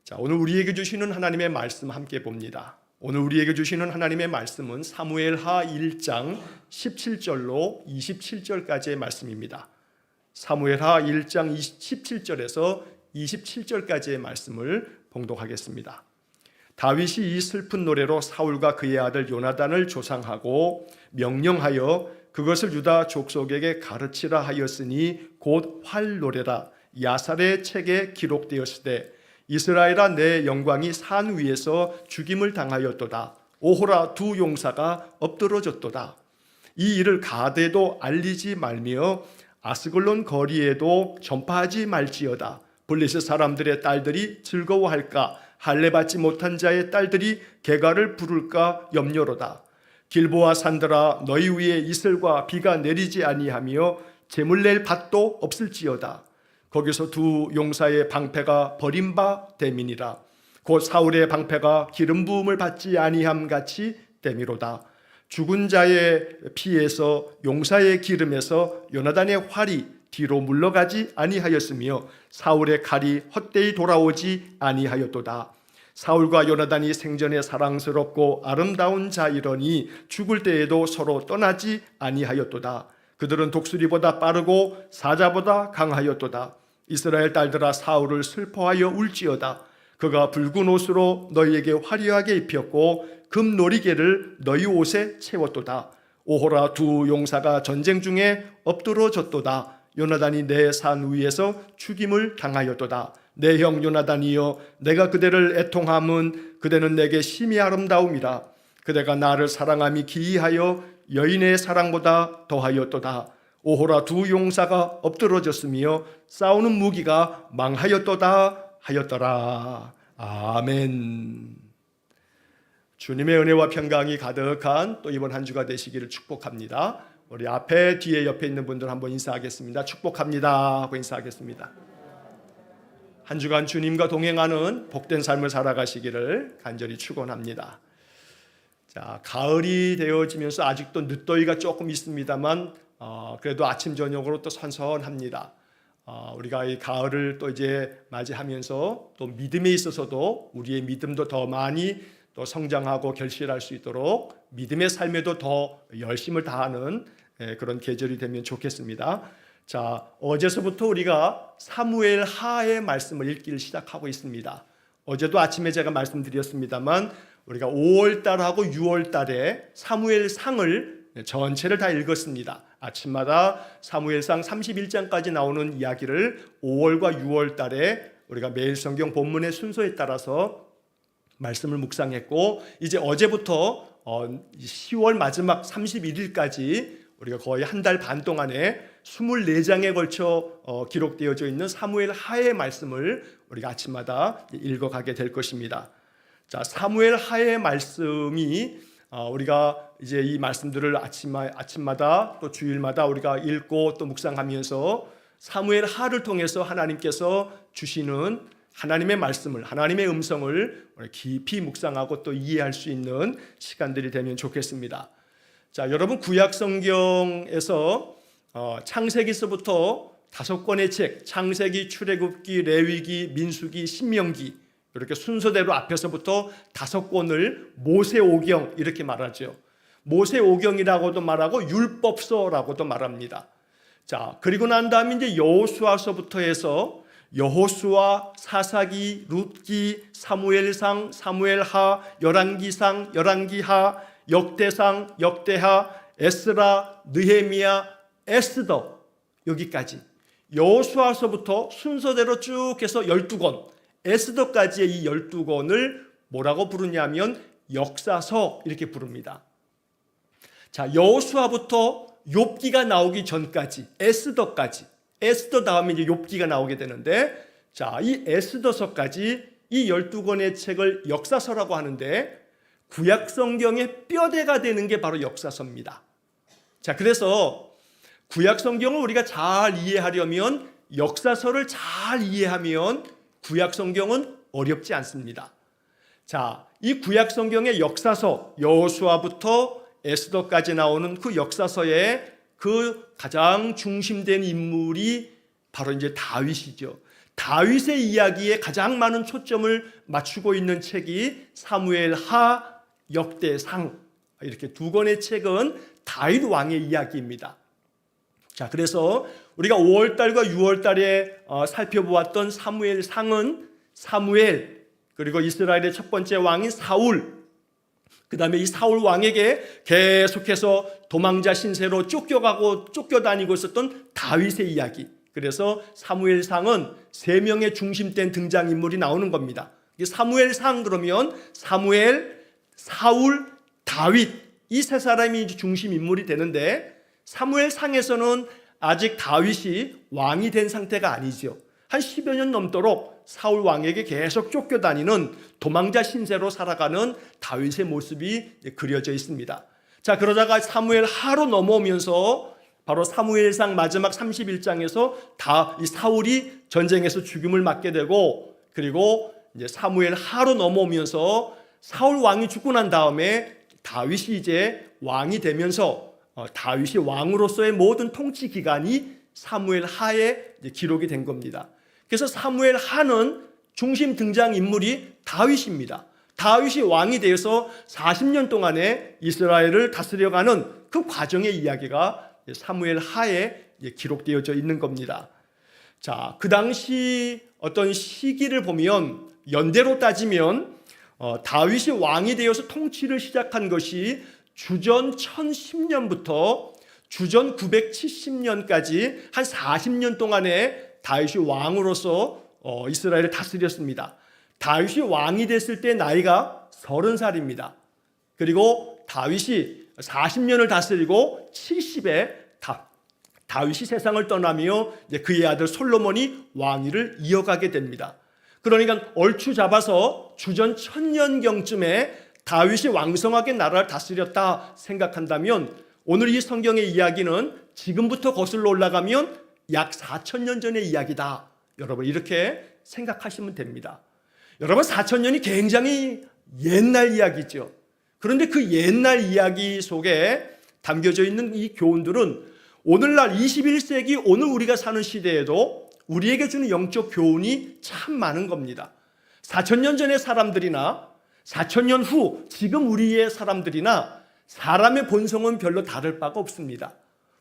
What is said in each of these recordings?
자, 오늘 우리에게 주시는 하나님의 말씀 함께 봅니다. 오늘 우리에게 주시는 하나님의 말씀은 사무엘하 1장 17절로 27절까지의 말씀입니다. 사무엘하 1장 17절에서 27절까지의 말씀을 봉독하겠습니다. 다윗이 이 슬픈 노래로 사울과 그의 아들 요나단을 조상하고 명령하여 그것을 유다 족속에게 가르치라 하였으니 곧 활노래라. 야살의 책에 기록되었으되 이스라엘아 내 영광이 산 위에서 죽임을 당하였도다. 오호라 두 용사가 엎드러졌도다. 이 일을 가데도 알리지 말며 아스글론 거리에도 전파하지 말지어다. 블레셋 사람들의 딸들이 즐거워할까? 할례 받지 못한 자의 딸들이 개가를 부를까 염려로다. 길보아 산들아 너희 위에 이슬과 비가 내리지 아니하며 재물 낼 밭도 없을지어다. 거기서 두 용사의 방패가 버린 바 됨이니라. 곧 사울의 방패가 기름 부음을 받지 아니함 같이 됨이로다. 죽은 자의 피에서 용사의 기름에서 요나단의 활이 뒤로 물러가지 아니하였으며 사울의 칼이 헛되이 돌아오지 아니하였도다. 사울과 요나단이 생전에 사랑스럽고 아름다운 자이러니 죽을 때에도 서로 떠나지 아니하였도다. 그들은 독수리보다 빠르고 사자보다 강하였도다. 이스라엘 딸들아 사울을 슬퍼하여 울지어다. 그가 붉은 옷으로 너희에게 화려하게 입혔고 금놀이개를 너희 옷에 채웠도다. 오호라 두 용사가 전쟁 중에 엎드러졌도다. 요나단이 내 산 위에서 죽임을 당하였도다. 내 형 요나단이여 내가 그대를 애통함은 그대는 내게 심히 아름다움이라. 그대가 나를 사랑함이 기이하여 여인의 사랑보다 더하였도다. 오호라 두 용사가 엎드러졌으며 싸우는 무기가 망하였도다 하였더라. 아멘. 주님의 은혜와 평강이 가득한 또 이번 한 주가 되시기를 축복합니다. 우리 앞에 뒤에 옆에 있는 분들 한번 인사하겠습니다. 축복합니다 하고 인사하겠습니다. 한 주간 주님과 동행하는 복된 삶을 살아가시기를 간절히 축원합니다. 자, 가을이 되어지면서 아직도 늦더위가 조금 있습니다만 그래도 아침 저녁으로 또 선선합니다. 우리가 이 가을을 또 이제 맞이하면서 또 믿음에 있어서도 우리의 믿음도 더 많이 또 성장하고 결실할 수 있도록 믿음의 삶에도 더 열심을 다하는 그런 계절이 되면 좋겠습니다. 자, 어제서부터 우리가 사무엘 하의 말씀을 읽기를 시작하고 있습니다. 어제도 아침에 제가 말씀드렸습니다만 우리가 5월달하고 6월달에 사무엘상을 전체를 다 읽었습니다. 아침마다 사무엘상 31장까지 나오는 이야기를 5월과 6월달에 우리가 매일 성경 본문의 순서에 따라서 말씀을 묵상했고 이제 어제부터 10월 마지막 31일까지 우리가 거의 한 달 반 동안에 24장에 걸쳐 기록되어져 있는 사무엘 하의 말씀을 우리가 아침마다 읽어가게 될 것입니다. 자, 사무엘 하의 말씀이 우리가 이제 이 말씀들을 아침마다 또 주일마다 우리가 읽고 또 묵상하면서 사무엘 하를 통해서 하나님께서 주시는 하나님의 말씀을, 하나님의 음성을 깊이 묵상하고 또 이해할 수 있는 시간들이 되면 좋겠습니다. 자, 여러분 구약 성경에서 창세기서부터 5권의 책, 창세기, 출애굽기, 레위기, 민수기, 신명기 이렇게 순서대로 앞에서부터 5권을 모세오경 이렇게 말하죠. 모세오경이라고도 말하고 율법서라고도 말합니다. 자, 그리고 난 다음에 이제 여호수아서부터 해서 여호수아, 사사기, 룻기, 사무엘상, 사무엘하, 열왕기상, 열왕기하, 역대상, 역대하, 에스라, 느헤미야, 에스더 여기까지 여호수아서부터 순서대로 쭉 해서 12권 에스더까지의 이 12권을 뭐라고 부르냐면 역사서 이렇게 부릅니다. 자, 여호수아부터 욥기가 나오기 전까지 에스더까지 에스더 다음에 이제 욥기가 나오게 되는데 자, 이 에스더서까지 이 12권의 책을 역사서라고 하는데 구약 성경의 뼈대가 되는 게 바로 역사서입니다. 자, 그래서 구약 성경을 우리가 잘 이해하려면 역사서를 잘 이해하면 구약 성경은 어렵지 않습니다. 자, 이 구약 성경의 역사서 여호수아부터 에스더까지 나오는 그 역사서에 그 가장 중심된 인물이 바로 이제 다윗이죠. 다윗의 이야기에 가장 많은 초점을 맞추고 있는 책이 사무엘하, 역대상, 이렇게 두 권의 책은 다윗 왕의 이야기입니다. 자, 그래서 우리가 5월달과 6월달에 살펴보았던 사무엘상은 사무엘, 그리고 이스라엘의 첫 번째 왕인 사울, 그 다음에 이 사울 왕에게 계속해서 도망자 신세로 쫓겨가고 쫓겨다니고 있었던 다윗의 이야기. 그래서 사무엘상은 3명의 중심된 등장인물이 나오는 겁니다. 사무엘상 그러면 사무엘, 사울, 다윗, 이 세 사람이 중심인물이 되는데, 사무엘상에서는 아직 다윗이 왕이 된 상태가 아니죠. 한 10여 년 넘도록 사울 왕에게 계속 쫓겨다니는 도망자 신세로 살아가는 다윗의 모습이 그려져 있습니다. 자, 그러다가 사무엘하로 넘어오면서 바로 사무엘상 마지막 31장에서 이 사울이 전쟁에서 죽임을 맞게 되고, 그리고 이제 사무엘하로 넘어오면서 사울 왕이 죽고 난 다음에 다윗이 이제 왕이 되면서 다윗이 왕으로서의 모든 통치 기간이 사무엘하에 기록이 된 겁니다. 그래서 사무엘하는 중심 등장인물이 다윗입니다. 다윗이 왕이 되어서 40년 동안에 이스라엘을 다스려가는 그 과정의 이야기가 사무엘하에 기록되어져 있는 겁니다. 자, 그 당시 어떤 시기를 보면 연대로 따지면 다윗이 왕이 되어서 통치를 시작한 것이 주전 1010년부터 주전 970년까지 한 40년 동안에 다윗이 왕으로서 이스라엘을 다스렸습니다. 다윗이 왕이 됐을 때 나이가 30살입니다. 그리고 다윗이 40년을 다스리고 70에 다윗이 세상을 떠나며 그의 아들 솔로몬이 왕위를 이어가게 됩니다. 그러니까 얼추 잡아서 주전 1000년경쯤에 다윗이 왕성하게 나라를 다스렸다 생각한다면, 오늘 이 성경의 이야기는 지금부터 거슬러 올라가면 약 4000년 전의 이야기다. 여러분, 이렇게 생각하시면 됩니다. 여러분, 4000년이 굉장히 옛날 이야기죠. 그런데 그 옛날 이야기 속에 담겨져 있는 이 교훈들은 오늘날 21세기 오늘 우리가 사는 시대에도 우리에게 주는 영적 교훈이 참 많은 겁니다. 4000년 전의 사람들이나 4000년 후 지금 우리의 사람들이나 사람의 본성은 별로 다를 바가 없습니다.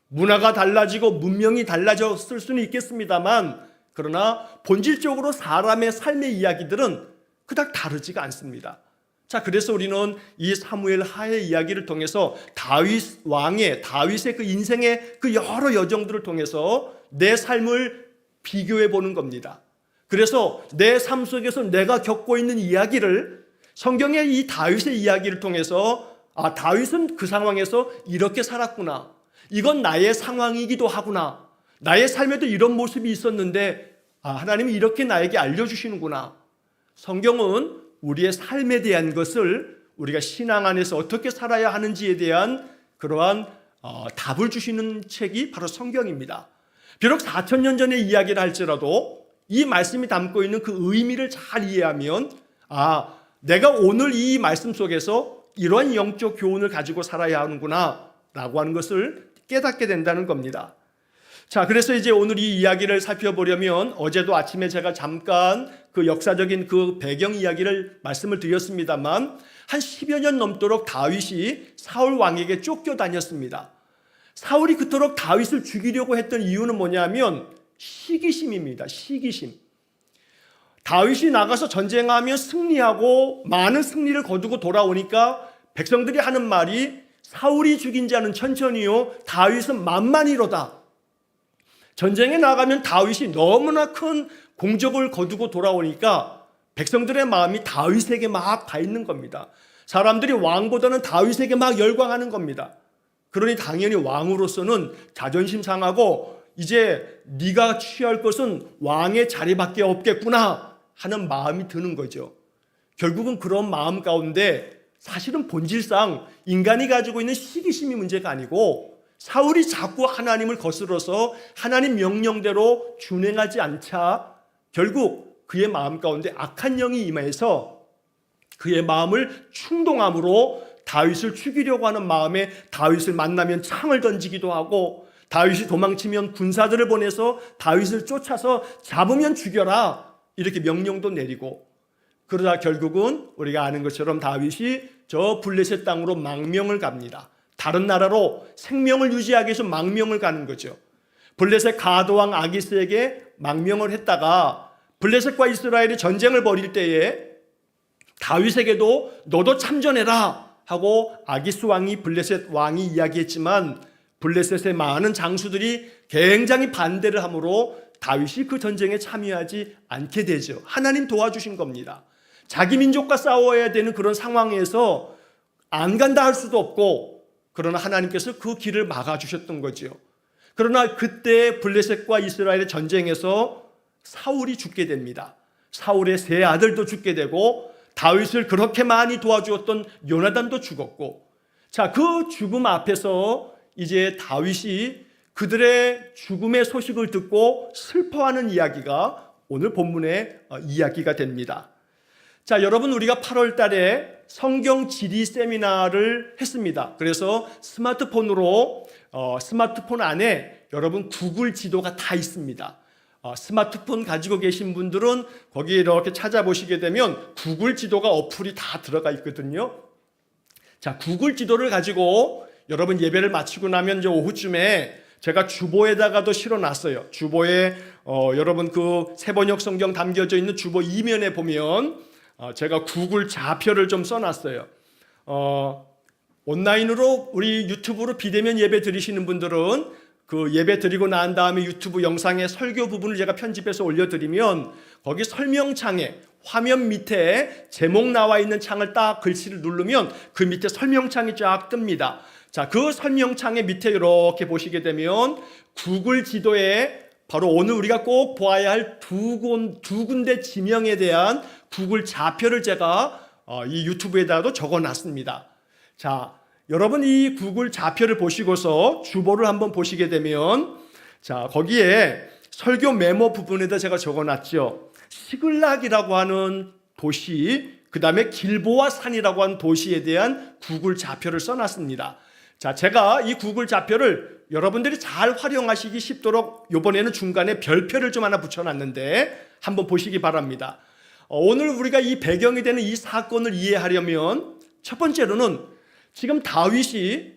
문화가 달라지고 문명이 달라졌을 수는 있겠습니다만, 그러나 본질적으로 사람의 삶의 이야기들은 그닥 다르지가 않습니다. 자, 그래서 우리는 이 사무엘하의 이야기를 통해서 다윗 왕의, 다윗의 그 인생의 그 여러 여정들을 통해서 내 삶을 비교해 보는 겁니다. 그래서 내 삶 속에서 내가 겪고 있는 이야기를 성경의 이 다윗의 이야기를 통해서, 아, 다윗은 그 상황에서 이렇게 살았구나, 이건 나의 상황이기도 하구나, 나의 삶에도 이런 모습이 있었는데 하나님이 이렇게 나에게 알려주시는구나. 성경은 우리의 삶에 대한 것을 우리가 신앙 안에서 어떻게 살아야 하는지에 대한 그러한 답을 주시는 책이 바로 성경입니다. 비록 4000년 전의 이야기를 할지라도 이 말씀이 담고 있는 그 의미를 잘 이해하면, 내가 오늘 이 말씀 속에서 이러한 영적 교훈을 가지고 살아야 하는구나 라고 하는 것을 깨닫게 된다는 겁니다. 자, 그래서 이제 오늘 이 이야기를 살펴보려면, 어제도 아침에 제가 잠깐 그 역사적인 그 배경 이야기를 말씀을 드렸습니다만, 한 10여 년 넘도록 다윗이 사울 왕에게 쫓겨다녔습니다. 사울이 그토록 다윗을 죽이려고 했던 이유는 뭐냐면 시기심입니다. 시기심. 다윗이 나가서 전쟁하며 승리하고 많은 승리를 거두고 돌아오니까 백성들이 하는 말이 사울이 죽인 자는 천천히요, 다윗은 만만히로다. 전쟁에 나가면 다윗이 너무나 큰 공적을 거두고 돌아오니까 백성들의 마음이 다윗에게 막 가 있는 겁니다. 사람들이 왕보다는 다윗에게 막 열광하는 겁니다. 그러니 당연히 왕으로서는 자존심 상하고 이제 네가 취할 것은 왕의 자리밖에 없겠구나 하는 마음이 드는 거죠. 결국은 그런 마음 가운데 사실은 본질상 인간이 가지고 있는 시기심이 문제가 아니고, 사울이 자꾸 하나님을 거스러서 하나님 명령대로 준행하지 않자 결국 그의 마음 가운데 악한 영이 임해서 그의 마음을 충동함으로 다윗을 죽이려고 하는 마음에 다윗을 만나면 창을 던지기도 하고, 다윗이 도망치면 군사들을 보내서 다윗을 쫓아서 잡으면 죽여라, 이렇게 명령도 내리고, 그러다 결국은 우리가 아는 것처럼 다윗이 저 블레셋 땅으로 망명을 갑니다. 다른 나라로 생명을 유지하기 위해서 망명을 가는 거죠. 블레셋 가드왕 아기스에게 망명을 했다가 블레셋과 이스라엘이 전쟁을 벌일 때에 다윗에게도 너도 참전해라 하고 아기스 왕이 블레셋 왕이 이야기했지만 블레셋의 많은 장수들이 굉장히 반대를 하므로 다윗이 그 전쟁에 참여하지 않게 되죠. 하나님 도와주신 겁니다. 자기 민족과 싸워야 되는 그런 상황에서 안 간다 할 수도 없고, 그러나 하나님께서 그 길을 막아주셨던 거죠. 그러나 그때 블레셋과 이스라엘의 전쟁에서 사울이 죽게 됩니다. 사울의 세 아들도 죽게 되고 다윗을 그렇게 많이 도와주었던 요나단도 죽었고, 자, 그 죽음 앞에서 이제 다윗이 그들의 죽음의 소식을 듣고 슬퍼하는 이야기가 오늘 본문의 이야기가 됩니다. 자, 여러분, 우리가 8월 달에 성경 지리 세미나를 했습니다. 그래서 스마트폰으로 스마트폰 안에 여러분 구글 지도가 다 있습니다. 스마트폰 가지고 계신 분들은 거기 이렇게 찾아보시게 되면 구글 지도가 어플이 다 들어가 있거든요. 자, 구글 지도를 가지고 여러분 예배를 마치고 나면 이제 오후쯤에 제가 주보에다가도 실어놨어요. 주보에 여러분 그 세번역 성경 담겨져 있는 주보 2면에 보면 제가 구글 좌표를 좀 써놨어요. 온라인으로 우리 유튜브로 비대면 예배 드리시는 분들은 그 예배 드리고 난 다음에 유튜브 영상의 설교 부분을 제가 편집해서 올려드리면 거기 설명창에 화면 밑에 제목 나와 있는 창을 딱 글씨를 누르면 그 밑에 설명창이 쫙 뜹니다. 자, 그 설명창의 밑에 이렇게 보시게 되면 구글 지도에 바로 오늘 우리가 꼭 보아야 할 두 군데 지명에 대한 구글 좌표를 제가 이 유튜브에다가도 적어놨습니다. 자, 여러분 이 구글 좌표를 보시고서 주보를 한번 보시게 되면, 자, 거기에 설교 메모 부분에다 제가 적어놨죠. 시글락이라고 하는 도시, 그 다음에 길보아 산이라고 하는 도시에 대한 구글 좌표를 써놨습니다. 자, 제가 이 구글 좌표를 여러분들이 잘 활용하시기 쉽도록 이번에는 중간에 별표를 좀 하나 붙여놨는데 한번 보시기 바랍니다. 오늘 우리가 이 배경이 되는 이 사건을 이해하려면 첫 번째로는 지금 다윗이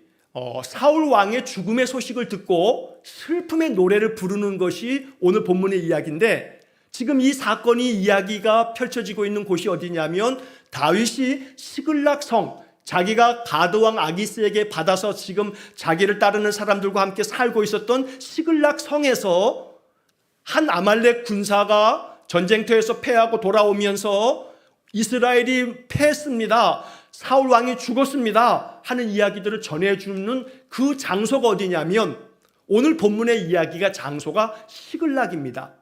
사울 왕의 죽음의 소식을 듣고 슬픔의 노래를 부르는 것이 오늘 본문의 이야기인데, 지금 이 사건이 이야기가 펼쳐지고 있는 곳이 어디냐면 다윗이 시글락 성, 자기가 가드왕 아기스에게 받아서 지금 자기를 따르는 사람들과 함께 살고 있었던 시글락 성에서 한 아말렉 군사가 전쟁터에서 패하고 돌아오면서 이스라엘이 패했습니다, 사울 왕이 죽었습니다 하는 이야기들을 전해주는 그 장소가 어디냐면 오늘 본문의 이야기가 장소가 시글락입니다.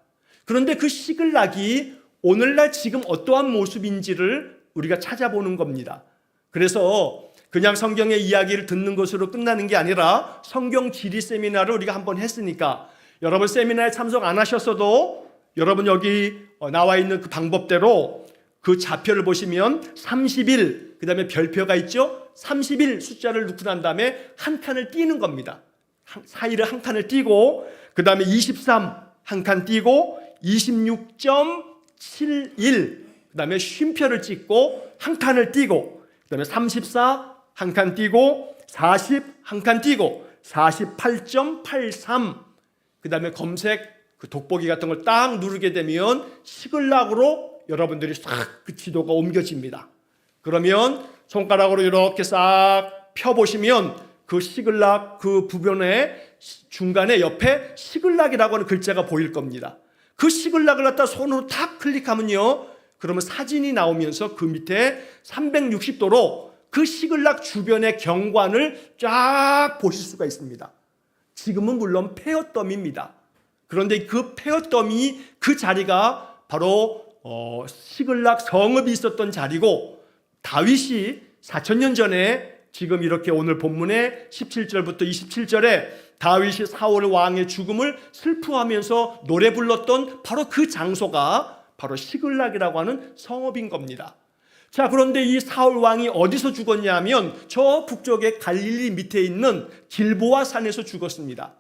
그런데 그 시글락이 오늘날 지금 어떠한 모습인지를 우리가 찾아보는 겁니다. 그래서 그냥 성경의 이야기를 듣는 것으로 끝나는 게 아니라 성경 지리 세미나를 우리가 한번 했으니까 여러분 세미나에 참석 안 하셨어도 여러분 여기 나와 있는 그 방법대로 그 좌표를 보시면 31, 그 다음에 별표가 있죠. 31 숫자를 넣고 난 다음에 한 칸을 띄는 겁니다. 사이를 한 칸을 띄고, 그 다음에 23 한 칸 띄고, 26.71 그 다음에 쉼표를 찍고 한 칸을 띄고, 그 다음에 34 한 칸 띄고, 40 한 칸 띄고, 48.83 그 다음에 검색 그 돋보기 같은 걸 딱 누르게 되면 시글락으로 여러분들이 싹 그 지도가 옮겨집니다. 그러면 손가락으로 이렇게 싹 펴보시면 그 시글락 그 부분의 중간에 옆에 시글락이라고 하는 글자가 보일 겁니다. 그 시글락을 갖다 손으로 탁 클릭하면요, 그러면 사진이 나오면서 그 밑에 360도로 그 시글락 주변의 경관을 쫙 보실 수가 있습니다. 지금은 물론 폐허덤입니다. 그런데 그 폐허덤이 그 자리가 바로 시글락 성읍이 있었던 자리고, 다윗이 4,000년 전에 지금 이렇게 오늘 본문의 17절부터 27절에 다윗이 사울 왕의 죽음을 슬퍼하면서 노래 불렀던 바로 그 장소가 바로 시글락이라고 하는 성읍인 겁니다. 자, 그런데 이 사울 왕이 어디서 죽었냐 하면 저 북쪽의 갈릴리 밑에 있는 길보아 산에서 죽었습니다.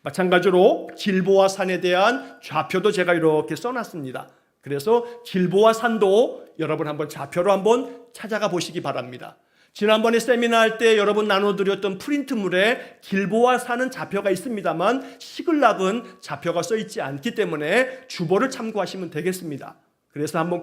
마찬가지로 길보아 산에 대한 좌표도 제가 이렇게 써놨습니다. 그래서 길보아 산도 여러분 한번 좌표로 한번 찾아가 보시기 바랍니다. 지난번에 세미나 할 때 여러분 나눠드렸던 프린트물에 길보아 산은 좌표가 있습니다만 시글락은 좌표가 써 있지 않기 때문에 주보를 참고하시면 되겠습니다. 그래서 한번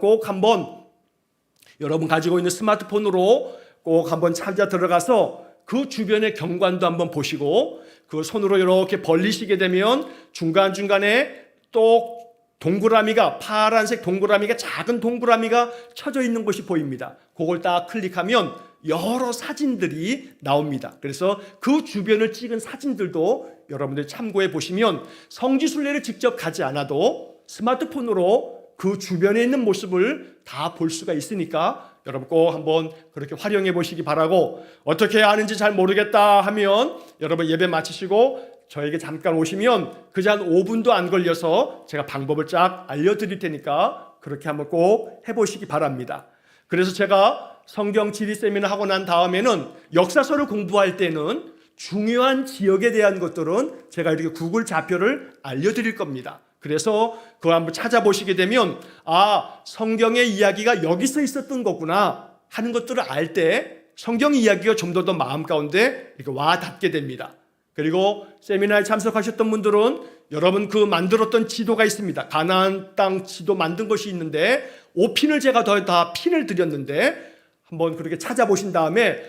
여러분 가지고 있는 스마트폰으로 꼭 한번 찾아 들어가서 그 주변의 경관도 한번 보시고 그 손으로 이렇게 벌리시게 되면 중간중간에 또 동그라미가 파란색 동그라미가 작은 동그라미가 쳐져 있는 곳이 보입니다. 그걸 딱 클릭하면 여러 사진들이 나옵니다. 그래서 그 주변을 찍은 사진들도 여러분들 참고해 보시면 성지순례를 직접 가지 않아도 스마트폰으로 그 주변에 있는 모습을 다 볼 수가 있으니까 여러분 꼭 한번 그렇게 활용해 보시기 바라고, 어떻게 하는지 잘 모르겠다 하면 여러분 예배 마치시고 저에게 잠깐 오시면 그저 한 5분도 안 걸려서 제가 방법을 쫙 알려드릴 테니까 그렇게 한번 꼭 해보시기 바랍니다. 그래서 제가 성경 지리 세미나 하고 난 다음에는 역사서를 공부할 때는 중요한 지역에 대한 것들은 제가 이렇게 구글 좌표를 알려드릴 겁니다. 그래서 그거 한번 찾아보시게 되면 성경의 이야기가 여기서 있었던 거구나 하는 것들을 알 때 성경 이야기가 좀 더 마음 가운데 이렇게 와 닿게 됩니다. 그리고 세미나에 참석하셨던 분들은 여러분 그 만들었던 지도가 있습니다. 가나안 땅 지도 만든 것이 있는데 5핀을 제가 다 핀을 드렸는데 한번 그렇게 찾아보신 다음에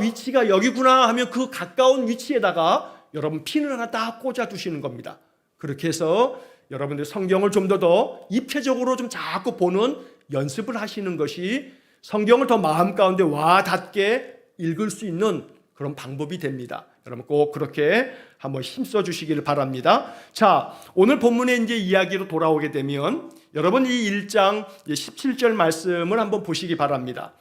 위치가 여기구나 하면 그 가까운 위치에다가 여러분 핀을 하나 딱 꽂아 두시는 겁니다. 그렇게 해서 여러분들 성경을 좀 더 입체적으로 좀 자꾸 보는 연습을 하시는 것이 성경을 더 마음 가운데 와 닿게 읽을 수 있는 그런 방법이 됩니다. 여러분 꼭 그렇게 한번 힘써 주시기를 바랍니다. 자, 오늘 본문의 이제 이야기로 돌아오게 되면 여러분 이 1장 17절 말씀을 한번 보시기 바랍니다.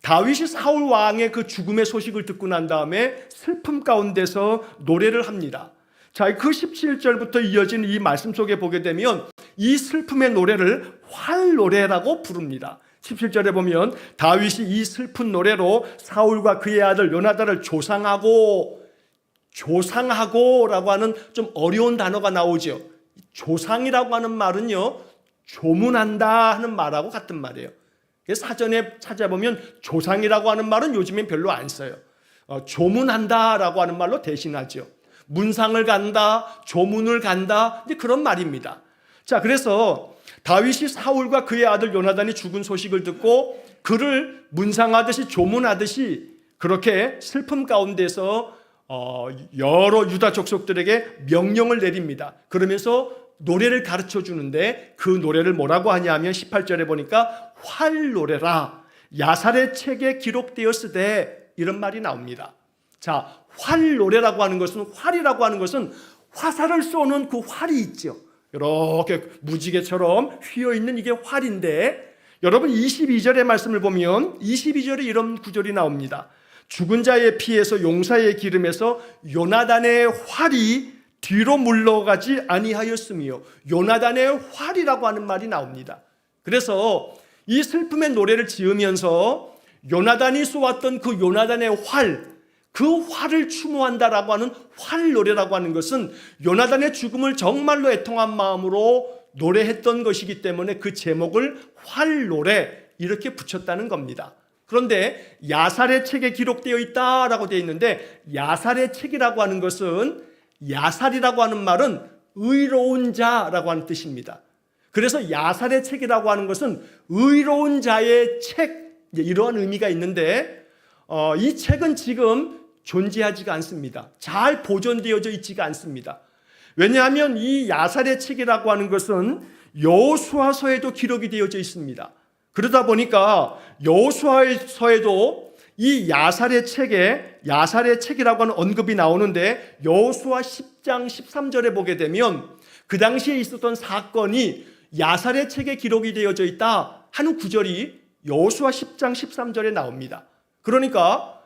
다윗이 사울 왕의 그 죽음의 소식을 듣고 난 다음에 슬픔 가운데서 노래를 합니다. 자, 그 17절부터 이어지는 이 말씀 속에 보게 되면 이 슬픔의 노래를 활노래라고 부릅니다. 17절에 보면 다윗이 이 슬픈 노래로 사울과 그의 아들 요나단을 조상하고라고 하는 좀 어려운 단어가 나오죠. 조상이라고 하는 말은요, 조문한다 하는 말하고 같은 말이에요. 사전에 찾아보면 조상이라고 하는 말은 요즘엔 별로 안 써요. 조문한다라고 하는 말로 대신하죠. 문상을 간다, 조문을 간다, 이제 그런 말입니다. 자, 그래서 다윗이 사울과 그의 아들 요나단이 죽은 소식을 듣고 그를 문상하듯이 조문하듯이 그렇게 슬픔 가운데서 여러 유다 족속들에게 명령을 내립니다. 그러면서 노래를 가르쳐 주는데 그 노래를 뭐라고 하냐 하면 18절에 보니까 활노래라 야살의 책에 기록되었으되 이런 말이 나옵니다. 자, 활노래라고 하는 것은, 활이라고 하는 것은 화살을 쏘는 그 활이 있죠. 이렇게 무지개처럼 휘어있는 이게 활인데, 여러분 22절의 말씀을 보면 22절에 이런 구절이 나옵니다. 죽은 자의 피에서 용사의 기름에서 요나단의 활이 뒤로 물러가지 아니하였으며, 요나단의 활이라고 하는 말이 나옵니다. 그래서 이 슬픔의 노래를 지으면서 요나단이 쏘았던 그 요나단의 활, 그 활을 추모한다라고 하는 활노래라고 하는 것은 요나단의 죽음을 정말로 애통한 마음으로 노래했던 것이기 때문에 그 제목을 활노래 이렇게 붙였다는 겁니다. 그런데 야살의 책에 기록되어 있다라고 되어 있는데, 야살의 책이라고 하는 것은, 야살이라고 하는 말은 의로운 자라고 하는 뜻입니다. 그래서 야살의 책이라고 하는 것은 의로운 자의 책, 이러한 의미가 있는데 이 책은 지금 존재하지가 않습니다. 잘 보존되어져 있지가 않습니다. 왜냐하면 이 야살의 책이라고 하는 것은 여호수아서에도 기록이 되어져 있습니다. 그러다 보니까 여호수아서에도 이 야살의 책이라고 하는 언급이 나오는데, 여호수아 10장 13절에 보게 되면 그 당시에 있었던 사건이 야살의 책에 기록이 되어져 있다 하는 구절이 여호수아 10장 13절에 나옵니다. 그러니까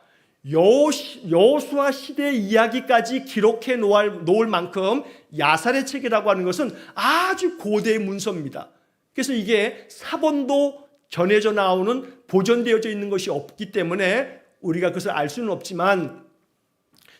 여호수아 시대 이야기까지 기록해 놓을 만큼 야살의 책이라고 하는 것은 아주 고대의 문서입니다. 그래서 이게 사본도 전해져 나오는, 보존되어져 있는 것이 없기 때문에 우리가 그것을 알 수는 없지만,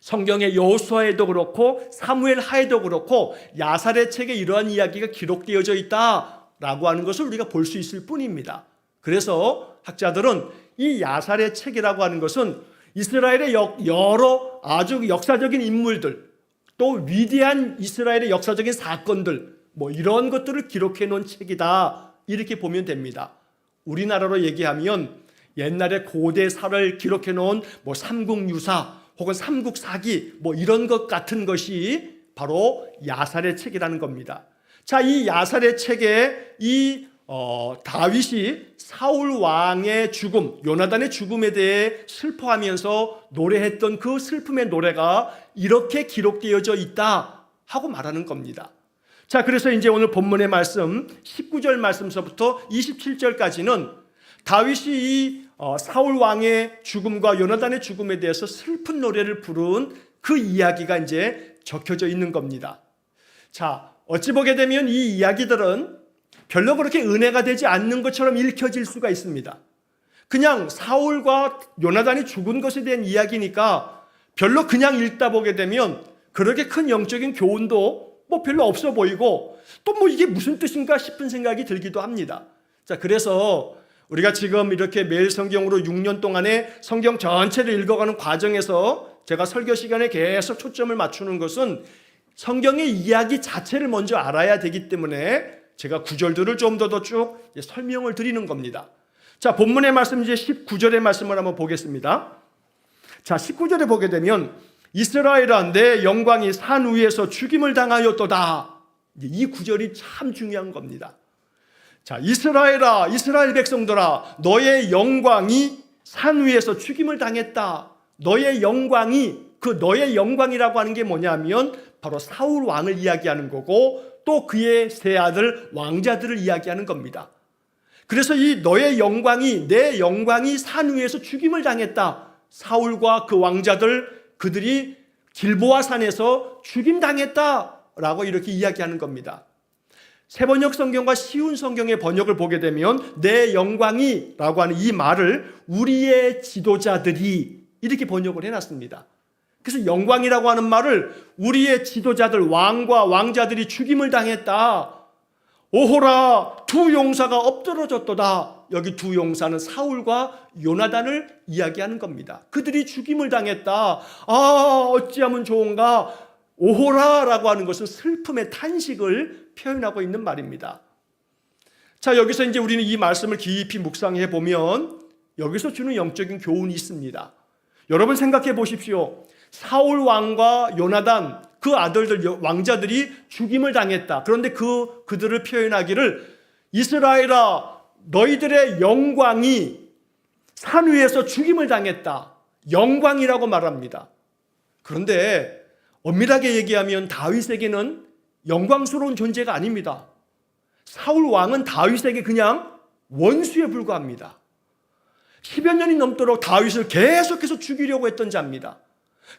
성경의 여호수아에도 그렇고 사무엘 하에도 그렇고 야살의 책에 이러한 이야기가 기록되어져 있다라고 하는 것을 우리가 볼 수 있을 뿐입니다. 그래서 학자들은 이 야살의 책이라고 하는 것은 이스라엘의 여러 아주 역사적인 인물들, 또 위대한 이스라엘의 역사적인 사건들, 이런 것들을 기록해 놓은 책이다, 이렇게 보면 됩니다. 우리나라로 얘기하면 옛날에 고대사를 기록해 놓은 삼국유사 혹은 삼국사기 이런 것 같은 것이 바로 야살의 책이라는 겁니다. 자, 이 야살의 책에 다윗이 사울 왕의 죽음, 요나단의 죽음에 대해 슬퍼하면서 노래했던 그 슬픔의 노래가 이렇게 기록되어져 있다 하고 말하는 겁니다. 자, 그래서 이제 오늘 본문의 말씀 19절 말씀서부터 27절까지는 다윗이 이 사울 왕의 죽음과 요나단의 죽음에 대해서 슬픈 노래를 부른 그 이야기가 이제 적혀져 있는 겁니다. 자, 어찌 보게 되면 이 이야기들은 별로 그렇게 은혜가 되지 않는 것처럼 읽혀질 수가 있습니다. 그냥 사울과 요나단이 죽은 것에 대한 이야기니까 별로 그냥 읽다 보게 되면 그렇게 큰 영적인 교훈도 별로 없어 보이고 또 이게 무슨 뜻인가 싶은 생각이 들기도 합니다. 자, 그래서 우리가 지금 이렇게 매일 성경으로 6년 동안에 성경 전체를 읽어가는 과정에서 제가 설교 시간에 계속 초점을 맞추는 것은 성경의 이야기 자체를 먼저 알아야 되기 때문에 제가 구절들을 좀 더 쭉 설명을 드리는 겁니다. 자, 본문의 말씀 이제 19절의 말씀을 한번 보겠습니다. 자, 19절에 보게 되면 이스라엘아 내 영광이 산 위에서 죽임을 당하였도다. 이 구절이 참 중요한 겁니다. 자, 이스라엘아, 이스라엘 백성들아, 너의 영광이 산 위에서 죽임을 당했다. 너의 영광이, 그 너의 영광이라고 하는 게 뭐냐면 바로 사울 왕을 이야기하는 거고 또 그의 세 아들 왕자들을 이야기하는 겁니다. 그래서 이 너의 영광이, 내 영광이 산 위에서 죽임을 당했다. 사울과 그 왕자들, 그들이 길보아 산에서 죽임당했다라고 이렇게 이야기하는 겁니다. 새번역 성경과 쉬운 성경의 번역을 보게 되면 내 영광이라고 하는 이 말을 우리의 지도자들이 이렇게 번역을 해놨습니다. 그래서 영광이라고 하는 말을 우리의 지도자들, 왕과 왕자들이 죽임을 당했다. 오호라 두 용사가 엎드러졌도다. 여기 두 용사는 사울과 요나단을 이야기하는 겁니다. 그들이 죽임을 당했다. 아, 어찌하면 좋은가. 오호라라고 하는 것은 슬픔의 탄식을 표현하고 있는 말입니다. 자, 여기서 이제 우리는 이 말씀을 깊이 묵상해 보면 여기서 주는 영적인 교훈이 있습니다. 여러분 생각해 보십시오. 사울 왕과 요나단, 그 아들들, 왕자들이 죽임을 당했다. 그런데 그들을 표현하기를 이스라엘아, 너희들의 영광이 산 위에서 죽임을 당했다. 영광이라고 말합니다. 그런데 엄밀하게 얘기하면 다윗에게는 영광스러운 존재가 아닙니다. 사울 왕은 다윗에게 그냥 원수에 불과합니다. 10여 년이 넘도록 다윗을 계속해서 죽이려고 했던 자입니다.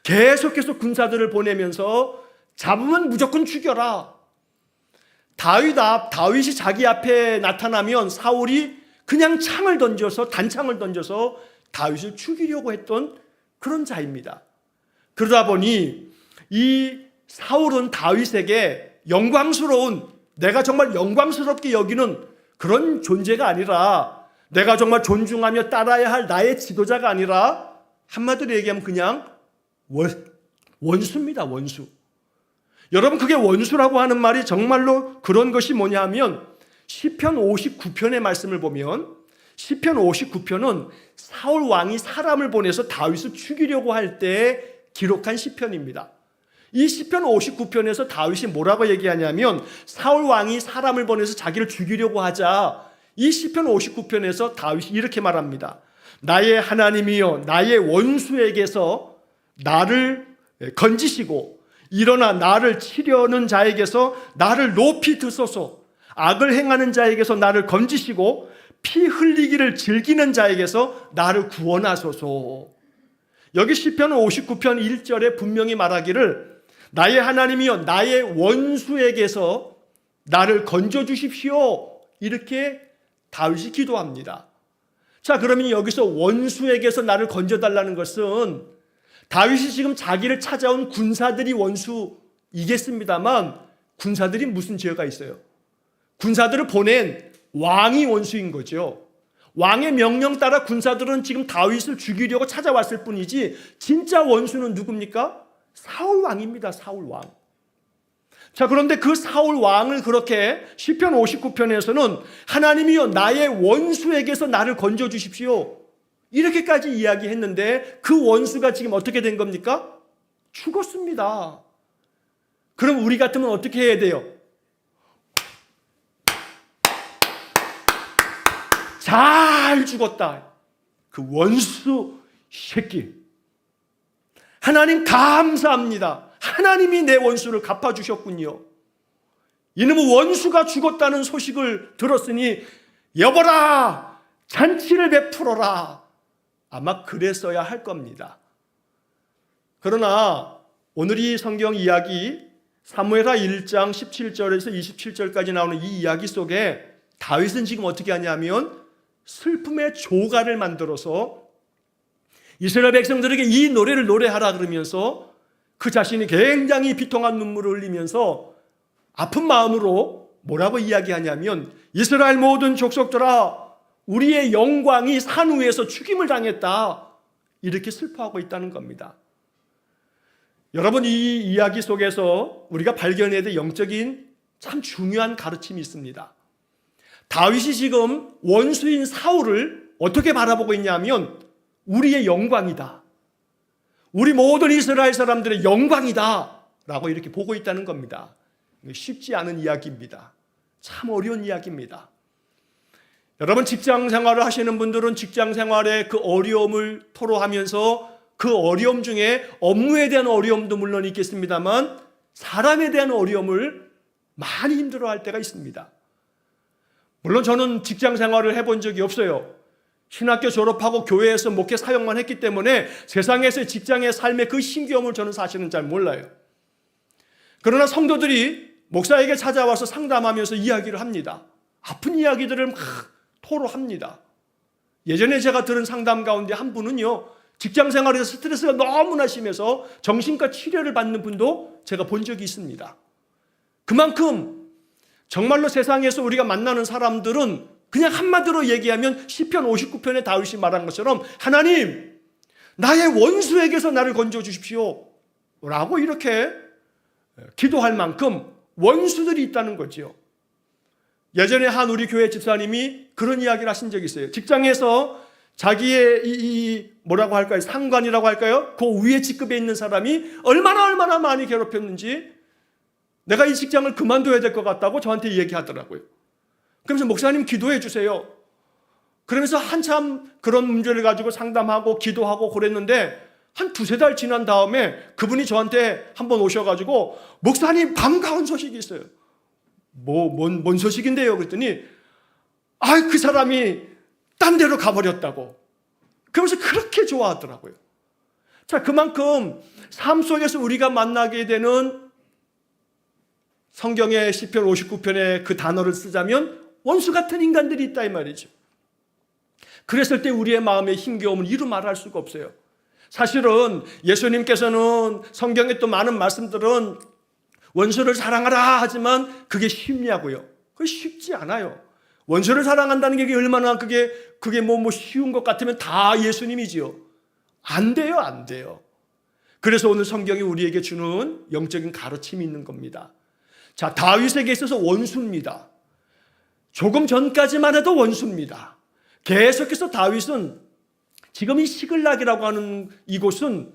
계속해서 군사들을 보내면서 잡으면 무조건 죽여라. 다윗이 자기 앞에 나타나면 사울이 그냥 단창을 던져서 다윗을 죽이려고 했던 그런 자입니다. 그러다 보니 이 사울은 다윗에게 내가 정말 영광스럽게 여기는 그런 존재가 아니라, 내가 정말 존중하며 따라야 할 나의 지도자가 아니라, 한마디로 얘기하면 그냥 원수입니다. 원수. 여러분, 그게 원수라고 하는 말이 정말로 그런 것이 뭐냐 하면 시편 59편의 말씀을 보면 시편 59편은 사울 왕이 사람을 보내서 다윗을 죽이려고 할 때 기록한 시편입니다. 이 시편 59편에서 다윗이 뭐라고 얘기하냐면 사울 왕이 사람을 보내서 자기를 죽이려고 하자 이 시편 59편에서 다윗이 이렇게 말합니다. 나의 하나님이여 나의 원수에게서 나를 건지시고 일어나 나를 치려는 자에게서 나를 높이 드소서. 악을 행하는 자에게서 나를 건지시고 피 흘리기를 즐기는 자에게서 나를 구원하소서. 여기 시편 59편 1절에 분명히 말하기를 나의 하나님이여 나의 원수에게서 나를 건져주십시오. 이렇게 다윗이 기도합니다. 자, 그러면 여기서 원수에게서 나를 건져달라는 것은 다윗이 지금 자기를 찾아온 군사들이 원수이겠습니다만 군사들이 무슨 죄가 있어요? 군사들을 보낸 왕이 원수인 거죠. 왕의 명령 따라 군사들은 지금 다윗을 죽이려고 찾아왔을 뿐이지 진짜 원수는 누굽니까? 사울 왕입니다. 사울 왕. 자, 그런데 그 사울 왕을 그렇게 시편 59편에서는 하나님이여 나의 원수에게서 나를 건져 주십시오, 이렇게까지 이야기했는데 그 원수가 지금 어떻게 된 겁니까? 죽었습니다. 그럼 우리 같으면 어떻게 해야 돼요? 잘 죽었다, 그 원수 새끼. 하나님 감사합니다. 하나님이 내 원수를 갚아주셨군요. 이놈의 원수가 죽었다는 소식을 들었으니 여보라 잔치를 베풀어라, 아마 그랬어야 할 겁니다. 그러나 오늘 이 성경 이야기 사무엘하 1장 17절에서 27절까지 나오는 이 이야기 속에 다윗은 지금 어떻게 하냐면 슬픔의 조가를 만들어서 이스라엘 백성들에게 이 노래를 노래하라 그러면서 그 자신이 굉장히 비통한 눈물을 흘리면서 아픈 마음으로 뭐라고 이야기하냐면 이스라엘 모든 족속들아 우리의 영광이 산 위에서 죽임을 당했다, 이렇게 슬퍼하고 있다는 겁니다. 여러분, 이 이야기 속에서 우리가 발견해야 될 영적인 참 중요한 가르침이 있습니다. 다윗이 지금 원수인 사울을 어떻게 바라보고 있냐면 우리의 영광이다, 우리 모든 이스라엘 사람들의 영광이다 라고 이렇게 보고 있다는 겁니다. 쉽지 않은 이야기입니다. 참 어려운 이야기입니다. 여러분, 직장 생활을 하시는 분들은 직장 생활의 그 어려움을 토로하면서 그 어려움 중에 업무에 대한 어려움도 물론 있겠습니다만 사람에 대한 어려움을 많이 힘들어할 때가 있습니다. 물론 저는 직장 생활을 해본 적이 없어요. 신학교 졸업하고 교회에서 목회 사역만 했기 때문에 세상에서의 직장의 삶의 그 힘겨움을 저는 사실은 잘 몰라요. 그러나 성도들이 목사에게 찾아와서 상담하면서 이야기를 합니다. 아픈 이야기들을 막 토로합니다. 예전에 제가 들은 상담 가운데 한 분은요, 직장 생활에서 스트레스가 너무나 심해서 정신과 치료를 받는 분도 제가 본 적이 있습니다. 그만큼 정말로 세상에서 우리가 만나는 사람들은 그냥 한마디로 얘기하면 시편 59편에 다윗이 말한 것처럼 하나님 나의 원수에게서 나를 건져 주십시오 라고 이렇게 기도할 만큼 원수들이 있다는 거죠. 예전에 한 우리 교회 집사님이 그런 이야기를 하신 적이 있어요. 직장에서 자기의 뭐라고 할까요? 상관이라고 할까요? 그 위에 직급에 있는 사람이 얼마나 많이 괴롭혔는지 내가 이 직장을 그만둬야 될 것 같다고 저한테 얘기하더라고요. 그러면서 목사님 기도해 주세요. 그러면서 한참 그런 문제를 가지고 상담하고 기도하고 그랬는데 한 두세 달 지난 다음에 그분이 저한테 한번 오셔가지고 목사님 반가운 소식이 있어요. 뭔 소식인데요? 그랬더니 그 사람이 딴 데로 가버렸다고. 그러면서 그렇게 좋아하더라고요. 자, 그만큼 삶 속에서 우리가 만나게 되는 성경의 시편 59편의 그 단어를 쓰자면 원수 같은 인간들이 있다 이 말이죠. 그랬을 때 우리의 마음의 힘겨움은 이루 말할 수가 없어요. 사실은 예수님께서는 성경에 또 많은 말씀들은 원수를 사랑하라 하지만 그게 쉽냐고요? 그게 쉽지 않아요. 원수를 사랑한다는 게 얼마나 그게 쉬운 것 같으면 다 예수님이지요. 안 돼요, 안 돼요. 그래서 오늘 성경이 우리에게 주는 영적인 가르침이 있는 겁니다. 자, 다윗에게 있어서 원수입니다. 조금 전까지만 해도 원수입니다. 계속해서 다윗은 지금 이 시글락이라고 하는 이곳은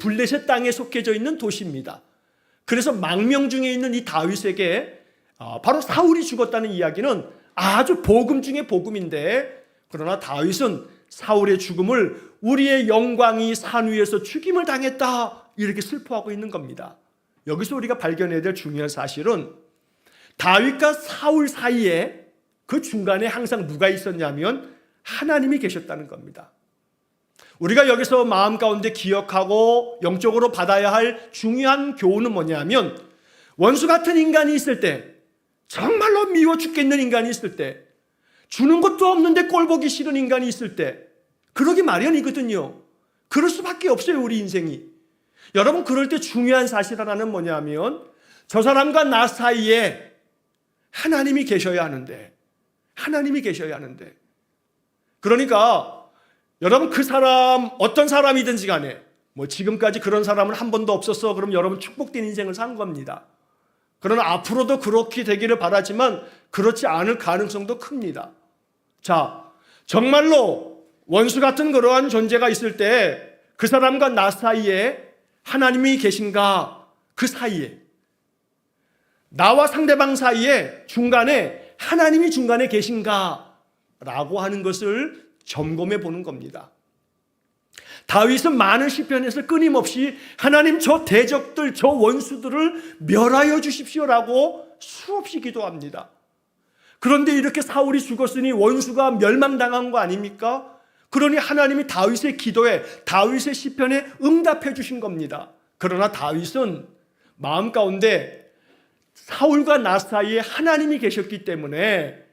블레셋 땅에 속해져 있는 도시입니다. 그래서 망명 중에 있는 이 다윗에게 바로 사울이 죽었다는 이야기는 아주 복음 중에 복음인데, 그러나 다윗은 사울의 죽음을 우리의 영광이 산 위에서 죽임을 당했다 이렇게 슬퍼하고 있는 겁니다. 여기서 우리가 발견해야 될 중요한 사실은 다윗과 사울 사이에 그 중간에 항상 누가 있었냐면 하나님이 계셨다는 겁니다. 우리가 여기서 마음 가운데 기억하고 영적으로 받아야 할 중요한 교훈은 뭐냐면 원수 같은 인간이 있을 때, 정말로 미워 죽겠는 인간이 있을 때, 주는 것도 없는데 꼴 보기 싫은 인간이 있을 때, 그러기 마련이거든요. 그럴 수밖에 없어요, 우리 인생이. 여러분, 그럴 때 중요한 사실 하나는 뭐냐면 저 사람과 나 사이에 하나님이 계셔야 하는데, 하나님이 계셔야 하는데, 그러니까 여러분, 그 사람 어떤 사람이든지 간에 뭐 지금까지 그런 사람은 한 번도 없었어, 그럼 여러분 축복된 인생을 산 겁니다. 그러나 앞으로도 그렇게 되기를 바라지만 그렇지 않을 가능성도 큽니다. 자, 정말로 원수 같은 그러한 존재가 있을 때 그 사람과 나 사이에 하나님이 계신가? 그 사이에, 나와 상대방 사이에 중간에 하나님이 중간에 계신가? 라고 하는 것을 점검해 보는 겁니다. 다윗은 많은 시편에서 끊임없이 하나님, 저 대적들, 저 원수들을 멸하여 주십시오라고 수없이 기도합니다. 그런데 이렇게 사울이 죽었으니 원수가 멸망당한 거 아닙니까? 그러니 하나님이 다윗의 기도에, 다윗의 시편에 응답해 주신 겁니다. 그러나 다윗은 마음 가운데 사울과 나 사이에 하나님이 계셨기 때문에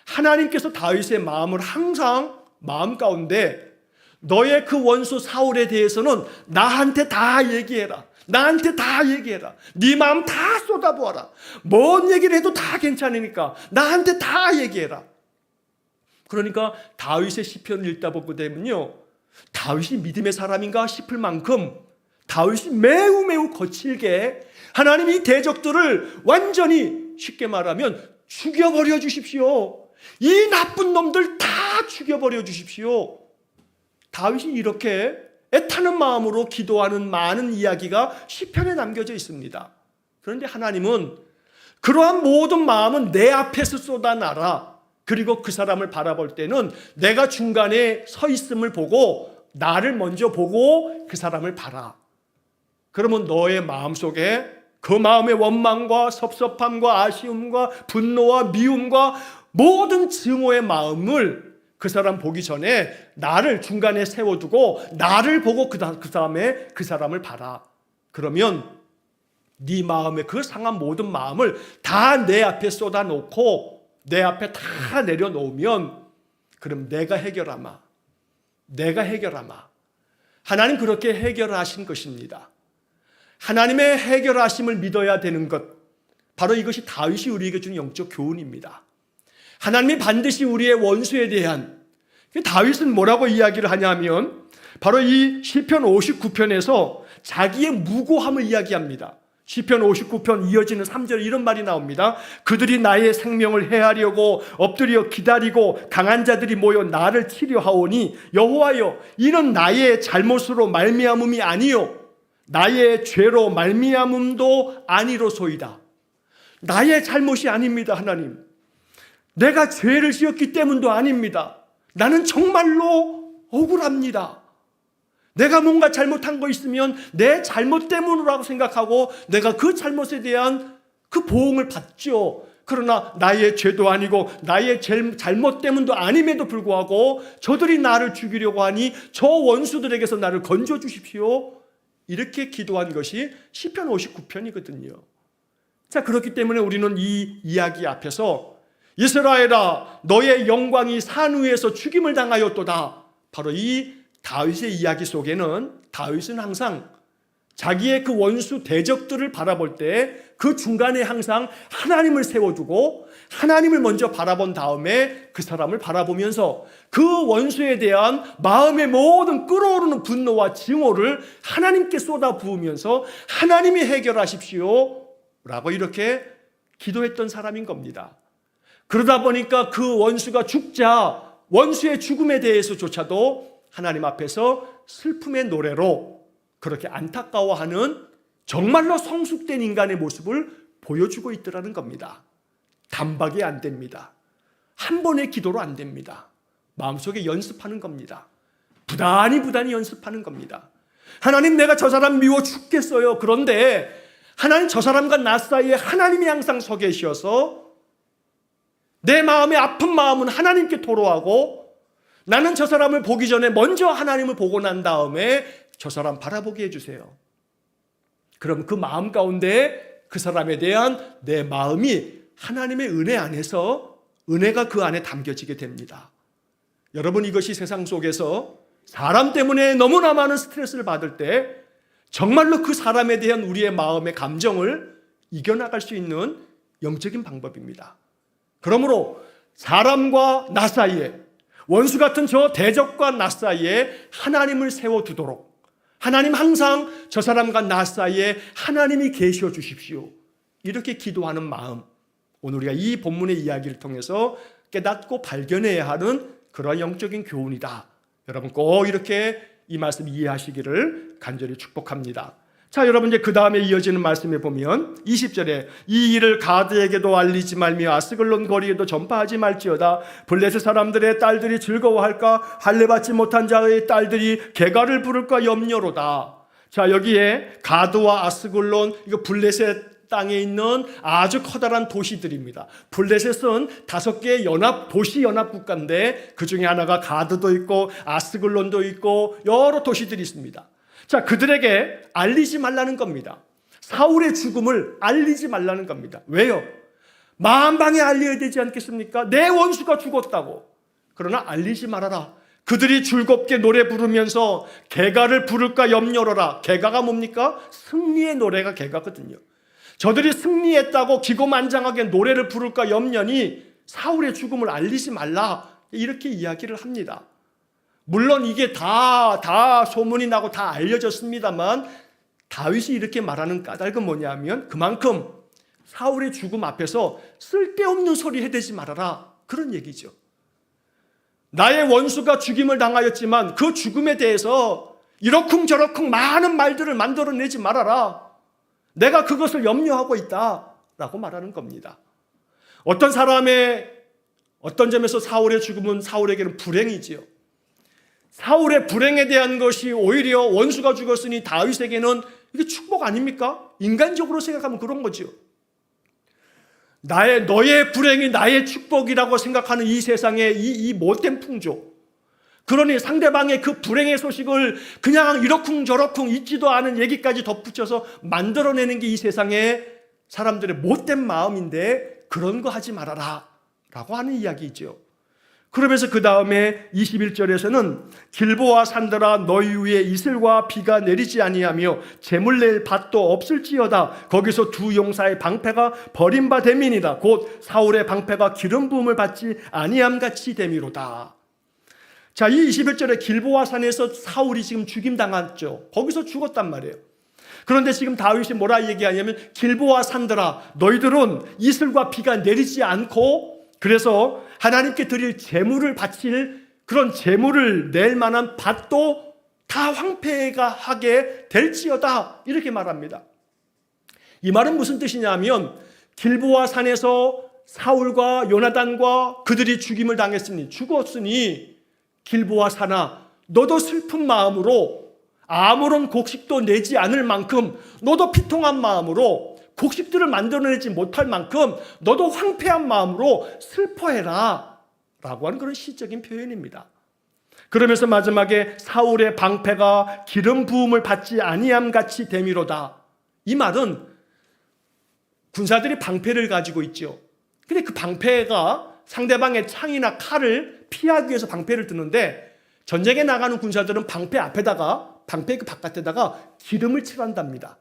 하나님께서 다윗의 마음을 항상 마음 가운데 너의 그 원수 사울에 대해서는 나한테 다 얘기해라. 나한테 다 얘기해라. 네 마음 다 쏟아부어라. 뭔 얘기를 해도 다 괜찮으니까 나한테 다 얘기해라. 그러니까 다윗의 시편을 읽다 보게 되면요, 다윗이 믿음의 사람인가 싶을 만큼 다윗이 매우 거칠게 하나님이 대적들을 완전히, 쉽게 말하면 죽여버려 주십시오. 이 나쁜 놈들 다 죽여버려 주십시오. 다윗이 이렇게 애타는 마음으로 기도하는 많은 이야기가 시편에 남겨져 있습니다. 그런데 하나님은 그러한 모든 마음은 내 앞에서 쏟아놔라. 그리고 그 사람을 바라볼 때는 내가 중간에 서 있음을 보고 나를 먼저 보고 그 사람을 봐라. 그러면 너의 마음속에 그 마음의 원망과 섭섭함과 아쉬움과 분노와 미움과 모든 증오의 마음을 그 사람 보기 전에 나를 중간에 세워두고 나를 보고 그 다음에 그 사람을 봐라. 그러면 네 마음의 그 상한 모든 마음을 다 내 앞에 쏟아놓고 내 앞에 다 내려놓으면 그럼 내가 해결하마. 내가 해결하마. 하나님 그렇게 해결하신 것입니다. 하나님의 해결하심을 믿어야 되는 것, 바로 이것이 다윗이 우리에게 준 영적 교훈입니다. 하나님이 반드시 우리의 원수에 대한, 다윗은 뭐라고 이야기를 하냐면 바로 이 시편 59편에서 자기의 무고함을 이야기합니다. 시편 59편 이어지는 3절에 이런 말이 나옵니다. 그들이 나의 생명을 해하려고 엎드려 기다리고 강한 자들이 모여 나를 치려 하오니 여호와여, 이는 나의 잘못으로 말미암음이 아니요 나의 죄로 말미암음도 아니로소이다. 나의 잘못이 아닙니다. 하나님, 내가 죄를 지었기 때문도 아닙니다. 나는 정말로 억울합니다. 내가 뭔가 잘못한 거 있으면 내 잘못 때문이라고 생각하고 내가 그 잘못에 대한 그 보응을 받죠. 그러나 나의 죄도 아니고 나의 잘못 때문도 아님에도 불구하고 저들이 나를 죽이려고 하니 저 원수들에게서 나를 건져 주십시오. 이렇게 기도한 것이 시편 59편이거든요. 자, 그렇기 때문에 우리는 이 이야기 앞에서 이스라엘아, 너의 영광이 산 위에서 죽임을 당하였도다. 바로 이 다윗의 이야기 속에는 다윗은 항상 자기의 그 원수 대적들을 바라볼 때 그 중간에 항상 하나님을 세워두고 하나님을 먼저 바라본 다음에 그 사람을 바라보면서 그 원수에 대한 마음의 모든 끓어오르는 분노와 증오를 하나님께 쏟아부으면서 하나님이 해결하십시오 라고 이렇게 기도했던 사람인 겁니다. 그러다 보니까 그 원수가 죽자 원수의 죽음에 대해서조차도 하나님 앞에서 슬픔의 노래로 그렇게 안타까워하는 정말로 성숙된 인간의 모습을 보여주고 있더라는 겁니다. 단박에 안 됩니다. 한 번의 기도로 안 됩니다. 마음속에 연습하는 겁니다. 부단히 연습하는 겁니다. 하나님, 내가 저 사람 미워 죽겠어요. 그런데 하나님, 저 사람과 나 사이에 하나님이 항상 서 계셔서 내 마음의 아픈 마음은 하나님께 토로하고 나는 저 사람을 보기 전에 먼저 하나님을 보고 난 다음에 저 사람 바라보게 해주세요. 그럼 그 마음 가운데 그 사람에 대한 내 마음이 하나님의 은혜 안에서 은혜가 그 안에 담겨지게 됩니다. 여러분, 이것이 세상 속에서 사람 때문에 너무나 많은 스트레스를 받을 때 정말로 그 사람에 대한 우리의 마음의 감정을 이겨나갈 수 있는 영적인 방법입니다. 그러므로 사람과 나 사이에, 원수 같은 저 대적과 나 사이에 하나님을 세워두도록, 하나님 항상 저 사람과 나 사이에 하나님이 계셔 주십시오, 이렇게 기도하는 마음, 오늘 우리가 이 본문의 이야기를 통해서 깨닫고 발견해야 하는 그런 영적인 교훈이다. 여러분 꼭 이렇게 이 말씀 이해하시기를 간절히 축복합니다. 자, 여러분 이제 그 다음에 이어지는 말씀에 보면 20절에 이 일을 가드에게도 알리지 말며 아스글론 거리에도 전파하지 말지어다. 블레셋 사람들의 딸들이 즐거워할까? 할례받지 못한 자의 딸들이 개가를 부를까 염려로다. 자, 여기에 가드와 아스글론, 이거 블레셋 땅에 있는 아주 커다란 도시들입니다. 블레셋은 5개의 연합 도시 연합 국가인데 그 중에 하나가 가드도 있고 아스글론도 있고 여러 도시들이 있습니다. 자, 그들에게 알리지 말라는 겁니다. 사울의 죽음을 알리지 말라는 겁니다. 왜요? 만방에 알려야 되지 않겠습니까? 내 원수가 죽었다고. 그러나 알리지 말아라. 그들이 즐겁게 노래 부르면서 개가를 부를까 염려로라. 개가가 뭡니까? 승리의 노래가 개가거든요. 저들이 승리했다고 기고만장하게 노래를 부를까 염려니 사울의 죽음을 알리지 말라, 이렇게 이야기를 합니다. 물론 이게 다 소문이 나고 다 알려졌습니다만 다윗이 이렇게 말하는 까닭은 뭐냐면 그만큼 사울의 죽음 앞에서 쓸데없는 소리 해대지 말아라, 그런 얘기죠. 나의 원수가 죽임을 당하였지만 그 죽음에 대해서 이러쿵저러쿵 많은 말들을 만들어내지 말아라. 내가 그것을 염려하고 있다라고 말하는 겁니다. 어떤 사람의 어떤 점에서 사울의 죽음은 사울에게는 불행이지요. 사울의 불행에 대한 것이 오히려 원수가 죽었으니 다윗에게는 이게 축복 아닙니까? 인간적으로 생각하면 그런 거죠. 너의 불행이 나의 축복이라고 생각하는 이 세상의 이 못된 풍조, 그러니 상대방의 그 불행의 소식을 그냥 이러쿵저러쿵 있지도 않은 얘기까지 덧붙여서 만들어내는 게 이 세상의 사람들의 못된 마음인데 그런 거 하지 말아라 라고 하는 이야기죠. 그러면서 그 다음에 21절에서는 길보아 산들아 너희 위에 이슬과 비가 내리지 아니하며 재물 낼 밭도 없을지어다. 거기서 두 용사의 방패가 버림받음이니라. 곧 사울의 방패가 기름 부음을 받지 아니함같이 됨이로다. 자, 이 21절에 길보아 산에서 사울이 지금 죽임당했죠. 거기서 죽었단 말이에요. 그런데 지금 다윗이 뭐라 얘기하냐면 길보아 산들아 너희들은 이슬과 비가 내리지 않고 그래서 하나님께 드릴 제물을 바칠 그런 제물을 낼 만한 밭도 다 황폐가 하게 될지어다, 이렇게 말합니다. 이 말은 무슨 뜻이냐면 길보아 산에서 사울과 요나단과 그들이 죽임을 당했으니 죽었으니 길보아 산아 너도 슬픈 마음으로 아무런 곡식도 내지 않을 만큼 너도 비통한 마음으로 곡식들을 만들어내지 못할 만큼 너도 황폐한 마음으로 슬퍼해라 라고 하는 그런 시적인 표현입니다. 그러면서 마지막에 사울의 방패가 기름 부음을 받지 아니함같이 됨이로다. 이 말은 군사들이 방패를 가지고 있죠. 근데 그 방패가 상대방의 창이나 칼을 피하기 위해서 방패를 드는데 전쟁에 나가는 군사들은 방패 앞에다가 방패 그 바깥에다가 기름을 칠한답니다.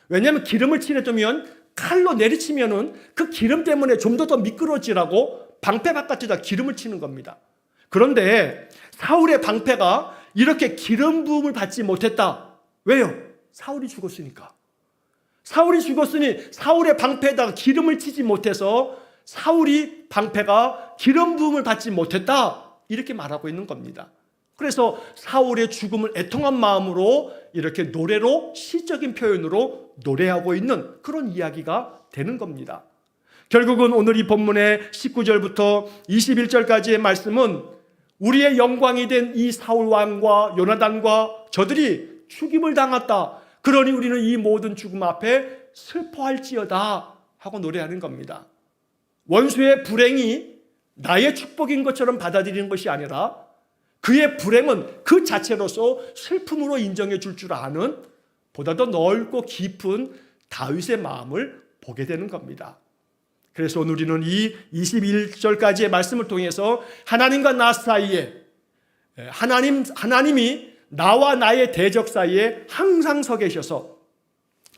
왜냐하면 기름을 칠해두면 칼로 내리치면은 그 기름 때문에 좀 더 미끄러지라고 방패 바깥에다 기름을 치는 겁니다. 그런데 사울의 방패가 이렇게 기름 부음을 받지 못했다. 왜요? 사울이 죽었으니까. 사울이 죽었으니 사울의 방패에다가 기름을 치지 못해서 사울이 방패가 기름 부음을 받지 못했다, 이렇게 말하고 있는 겁니다. 그래서 사울의 죽음을 애통한 마음으로 이렇게 노래로 시적인 표현으로 노래하고 있는 그런 이야기가 되는 겁니다. 결국은 오늘 이 본문의 19절부터 21절까지의 말씀은 우리의 영광이 된 이 사울 왕과 요나단과 저들이 죽임을 당했다. 그러니 우리는 이 모든 죽음 앞에 슬퍼할지어다 하고 노래하는 겁니다. 원수의 불행이 나의 축복인 것처럼 받아들이는 것이 아니라 그의 불행은 그 자체로서 슬픔으로 인정해 줄 줄 아는 보다 더 넓고 깊은 다윗의 마음을 보게 되는 겁니다. 그래서 오늘 우리는 이 21절까지의 말씀을 통해서 하나님과 나 사이에 하나님이 나와 나의 대적 사이에 항상 서 계셔서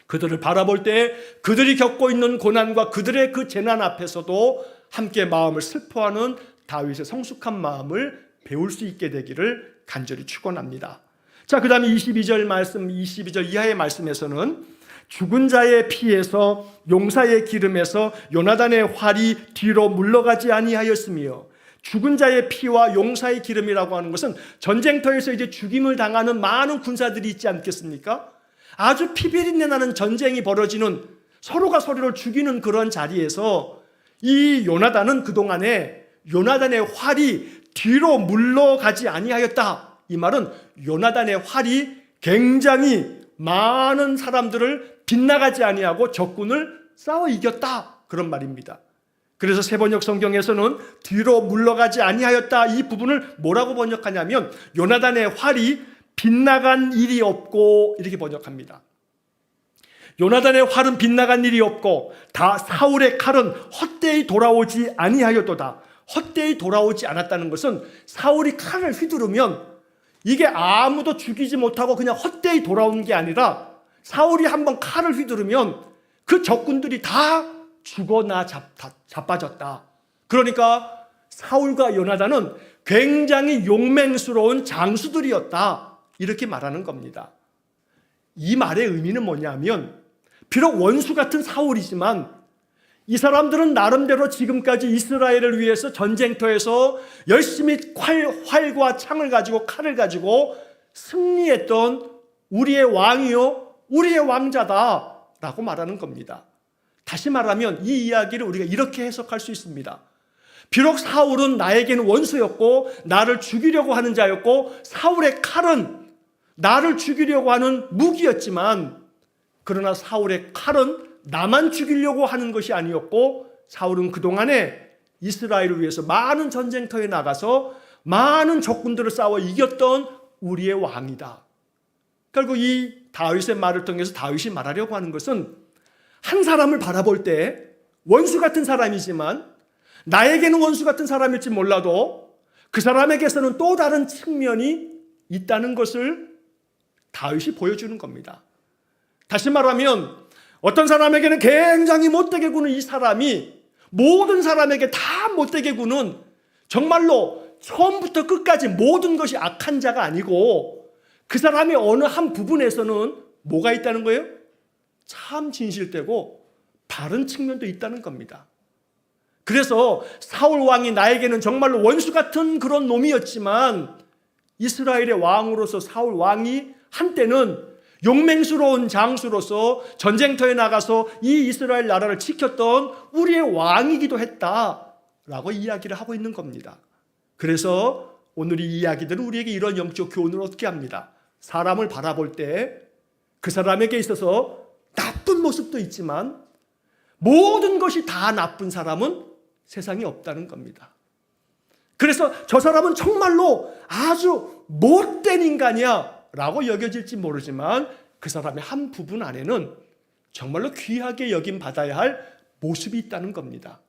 그들을 바라볼 때 그들이 겪고 있는 고난과 그들의 그 재난 앞에서도 함께 마음을 슬퍼하는 다윗의 성숙한 마음을 배울 수 있게 되기를 간절히 축원합니다. 자, 그 다음에 22절 말씀, 22절 이하의 말씀에서는 죽은 자의 피에서 용사의 기름에서 요나단의 활이 뒤로 물러가지 아니하였으며, 죽은 자의 피와 용사의 기름이라고 하는 것은 전쟁터에서 이제 죽임을 당하는 많은 군사들이 있지 않겠습니까? 아주 피비린내 나는 전쟁이 벌어지는, 서로가 서로를 죽이는 그런 자리에서 이 요나단은 그동안에 요나단의 활이 뒤로 물러가지 아니하였다. 이 말은 요나단의 활이 굉장히 많은 사람들을 빗나가지 아니하고 적군을 싸워 이겼다, 그런 말입니다. 그래서 세번역 성경에서는 뒤로 물러가지 아니하였다, 이 부분을 뭐라고 번역하냐면 요나단의 활이 빗나간 일이 없고, 이렇게 번역합니다. 요나단의 활은 빗나간 일이 없고 다 사울의 칼은 헛되이 돌아오지 아니하였도다. 헛되이 돌아오지 않았다는 것은 사울이 칼을 휘두르면 이게 아무도 죽이지 못하고 그냥 헛되이 돌아온 게 아니라, 사울이 한번 칼을 휘두르면 그 적군들이 다 죽어나 자빠졌다. 그러니까 사울과 요나단은 굉장히 용맹스러운 장수들이었다, 이렇게 말하는 겁니다. 이 말의 의미는 뭐냐면, 비록 원수 같은 사울이지만 이 사람들은 나름대로 지금까지 이스라엘을 위해서 전쟁터에서 열심히 활과 창을 가지고 칼을 가지고 승리했던 우리의 왕이요, 우리의 왕자다 라고 말하는 겁니다. 다시 말하면 이 이야기를 우리가 이렇게 해석할 수 있습니다. 비록 사울은 나에게는 원수였고 나를 죽이려고 하는 자였고, 사울의 칼은 나를 죽이려고 하는 무기였지만, 그러나 사울의 칼은 나만 죽이려고 하는 것이 아니었고, 사울은 그동안에 이스라엘을 위해서 많은 전쟁터에 나가서 많은 적군들을 싸워 이겼던 우리의 왕이다. 결국 이 다윗의 말을 통해서 다윗이 말하려고 하는 것은, 한 사람을 바라볼 때 원수 같은 사람이지만, 나에게는 원수 같은 사람일지 몰라도 그 사람에게서는 또 다른 측면이 있다는 것을 다윗이 보여주는 겁니다. 다시 말하면 어떤 사람에게는 굉장히 못되게 구는 이 사람이 모든 사람에게 다 못되게 구는, 정말로 처음부터 끝까지 모든 것이 악한 자가 아니고, 그 사람의 어느 한 부분에서는 뭐가 있다는 거예요? 참 진실되고 바른 측면도 있다는 겁니다. 그래서 사울 왕이 나에게는 정말로 원수 같은 그런 놈이었지만, 이스라엘의 왕으로서 사울 왕이 한때는 용맹스러운 장수로서 전쟁터에 나가서 이 이스라엘 나라를 지켰던 우리의 왕이기도 했다라고 이야기를 하고 있는 겁니다. 그래서 오늘 이 이야기들은 우리에게 이런 영적 교훈을 얻게 합니다. 사람을 바라볼 때 그 사람에게 있어서 나쁜 모습도 있지만 모든 것이 다 나쁜 사람은 세상에 없다는 겁니다. 그래서 저 사람은 정말로 아주 못된 인간이야 라고 여겨질지 모르지만, 그 사람의 한 부분 안에는 정말로 귀하게 여김 받아야 할 모습이 있다는 겁니다.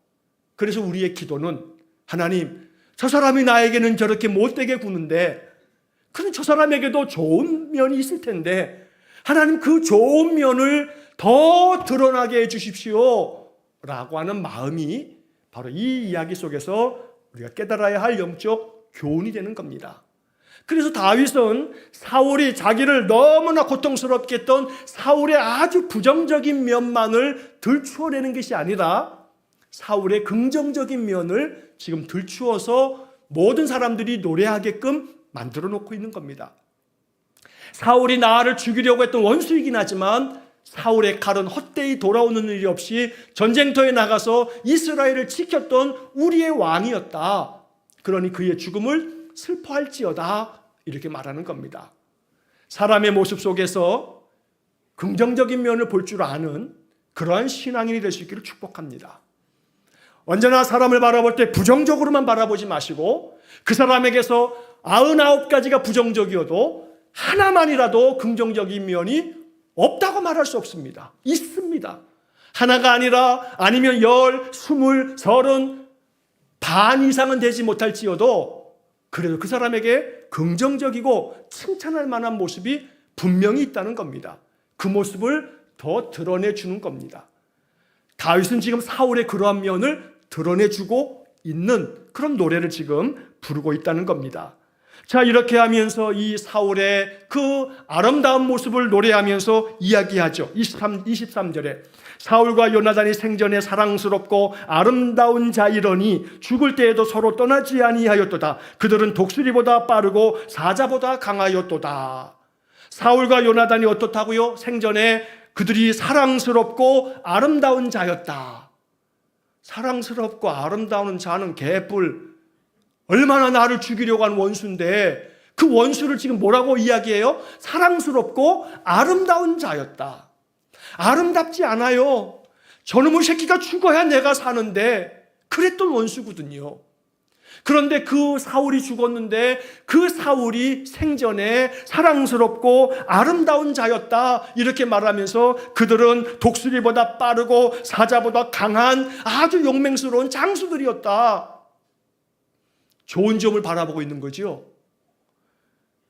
그래서 우리의 기도는, 하나님, 저 사람이 나에게는 저렇게 못되게 구는데, 그럼 저 사람에게도 좋은 면이 있을 텐데, 하나님 그 좋은 면을 더 드러나게 해주십시오 라고 하는 마음이 바로 이 이야기 속에서 우리가 깨달아야 할 영적 교훈이 되는 겁니다. 그래서 다윗은 사울이 자기를 너무나 고통스럽게 했던 사울의 아주 부정적인 면만을 들추어내는 것이 아니라, 사울의 긍정적인 면을 지금 들추어서 모든 사람들이 노래하게끔 만들어 놓고 있는 겁니다. 사울이 나를 죽이려고 했던 원수이긴 하지만 사울의 칼은 헛되이 돌아오는 일이 없이 전쟁터에 나가서 이스라엘을 지켰던 우리의 왕이었다. 그러니 그의 죽음을 슬퍼할지어다, 이렇게 말하는 겁니다. 사람의 모습 속에서 긍정적인 면을 볼 줄 아는 그러한 신앙인이 될 수 있기를 축복합니다. 언제나 사람을 바라볼 때 부정적으로만 바라보지 마시고, 그 사람에게서 99가지가 부정적이어도 하나만이라도 긍정적인 면이 없다고 말할 수 없습니다. 있습니다. 하나가 아니라 아니면 10, 20, 30, 반 이상은 되지 못할지어도 그래도 그 사람에게 긍정적이고 칭찬할 만한 모습이 분명히 있다는 겁니다. 그 모습을 더 드러내주는 겁니다. 다윗은 지금 사울의 그러한 면을 드러내주고 있는 그런 노래를 지금 부르고 있다는 겁니다. 자, 이렇게 하면서 이 사울의 그 아름다운 모습을 노래하면서 이야기하죠. 23절에 사울과 요나단이 생전에 사랑스럽고 아름다운 자이러니 죽을 때에도 서로 떠나지 아니하였도다. 그들은 독수리보다 빠르고 사자보다 강하였도다. 사울과 요나단이 어떻다고요? 생전에 그들이 사랑스럽고 아름다운 자였다. 사랑스럽고 아름다운 자는 개뿔, 얼마나 나를 죽이려고 하는 원수인데 그 원수를 지금 뭐라고 이야기해요? 사랑스럽고 아름다운 자였다. 아름답지 않아요. 저놈의 새끼가 죽어야 내가 사는데 그랬던 원수거든요. 그런데 그 사울이 죽었는데 그 사울이 생전에 사랑스럽고 아름다운 자였다 이렇게 말하면서 그들은 독수리보다 빠르고 사자보다 강한 아주 용맹스러운 장수들이었다. 좋은 점을 바라보고 있는 거죠.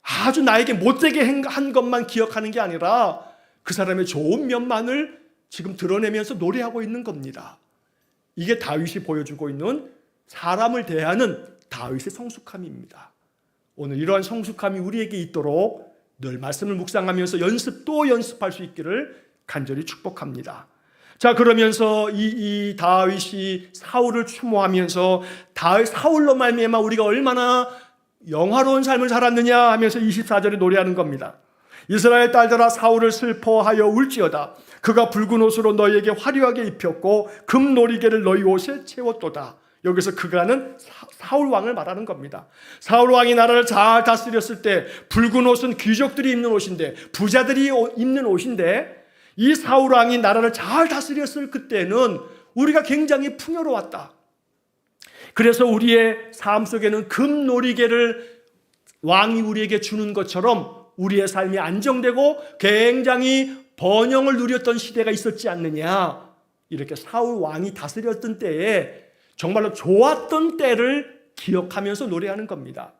아주 나에게 못되게 한 것만 기억하는 게 아니라 그 사람의 좋은 면만을 지금 드러내면서 노래하고 있는 겁니다. 이게 다윗이 보여주고 있는 사람을 대하는 다윗의 성숙함입니다. 오늘 이러한 성숙함이 우리에게 있도록 늘 말씀을 묵상하면서 또 연습할 수 있기를 간절히 축복합니다. 자, 그러면서 이 다윗이 사울을 추모하면서 사울로 말미암아 우리가 얼마나 영화로운 삶을 살았느냐 하면서 24절에 노래하는 겁니다. 이스라엘 딸들아 사울을 슬퍼하여 울지어다. 그가 붉은 옷으로 너희에게 화려하게 입혔고 금놀이개를 너희 옷에 채웠도다. 여기서 그가는 사울 왕을 말하는 겁니다. 사울 왕이 나라를 잘 다스렸을 때 붉은 옷은 귀족들이 입는 옷인데, 부자들이 입는 옷인데, 이 사울 왕이 나라를 잘 다스렸을 그때는 우리가 굉장히 풍요로웠다. 그래서 우리의 삶 속에는 금놀이개를 왕이 우리에게 주는 것처럼 우리의 삶이 안정되고 굉장히 번영을 누렸던 시대가 있었지 않느냐. 이렇게 사울 왕이 다스렸던 때에 정말로 좋았던 때를 기억하면서 노래하는 겁니다.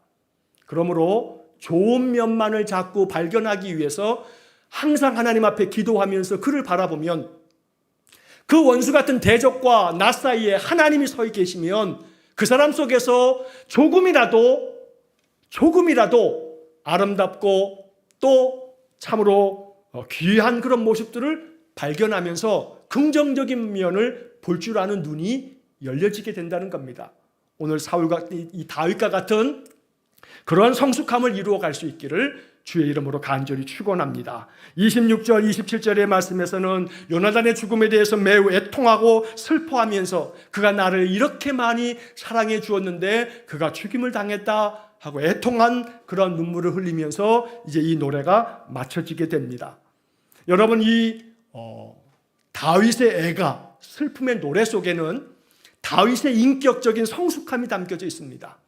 그러므로 좋은 면만을 자꾸 발견하기 위해서 항상 하나님 앞에 기도하면서 그를 바라보면 그 원수 같은 대적과 나 사이에 하나님이 서 계시면 그 사람 속에서 조금이라도 아름답고 또 참으로 귀한 그런 모습들을 발견하면서 긍정적인 면을 볼 줄 아는 눈이 열려지게 된다는 겁니다. 오늘 이 다윗과 같은 그러한 성숙함을 이루어갈 수 있기를 주의 이름으로 간절히 축원합니다. 26절, 27절의 말씀에서는 요나단의 죽음에 대해서 매우 애통하고 슬퍼하면서 그가 나를 이렇게 많이 사랑해 주었는데 그가 죽임을 당했다 하고 애통한 그런 눈물을 흘리면서 이제 이 노래가 맞춰지게 됩니다. 여러분, 이 다윗의 애가 슬픔의 노래 속에는 다윗의 인격적인 성숙함이 담겨져 있습니다.